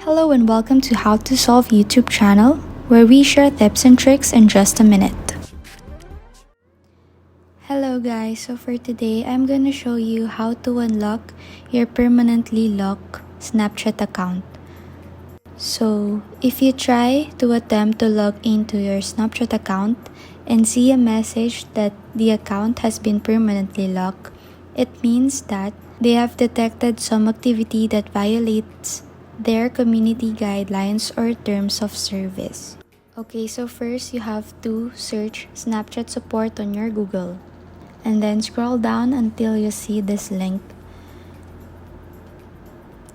Hello and welcome to How to Solve YouTube channel, where we share tips and tricks in just a minute. Hello guys, so for today, I'm gonna show you how to unlock your permanently locked Snapchat account. So, if you try to attempt to log into your Snapchat account and see a message that the account has been permanently locked, it means that they have detected some activity that violates their community guidelines or terms of service. Okay, so first you have to search Snapchat support on your Google and then scroll down until you see this link.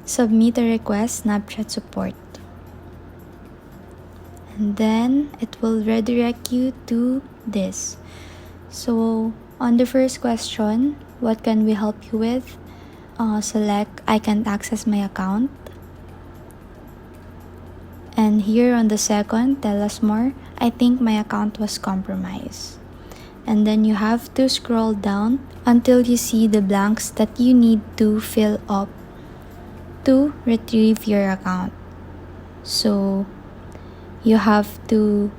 Submit a request Snapchat support. And then it will redirect you to this. So on the first question, what can we help you with? Select I can't access my account. And here on the second, tell us more. I think my account was compromised. And then you have to scroll down until you see the blanks that you need to fill up to retrieve your account. So you have to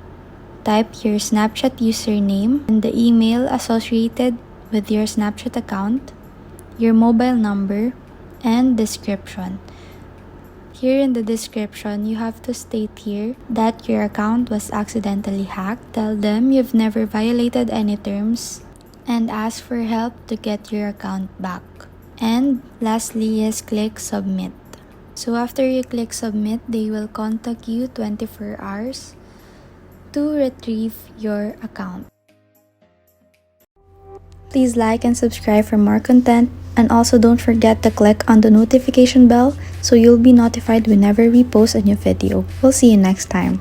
type your Snapchat username and the email associated with your Snapchat account, your mobile number, and description. Here in the description, you have to state here that your account was accidentally hacked. Tell them you've never violated any terms and ask for help to get your account back. And lastly is click submit. So after you click submit, they will contact you 24 hours to retrieve your account. Please like and subscribe for more content, and also don't forget to click on the notification bell so you'll be notified whenever we post a new video. We'll see you next time.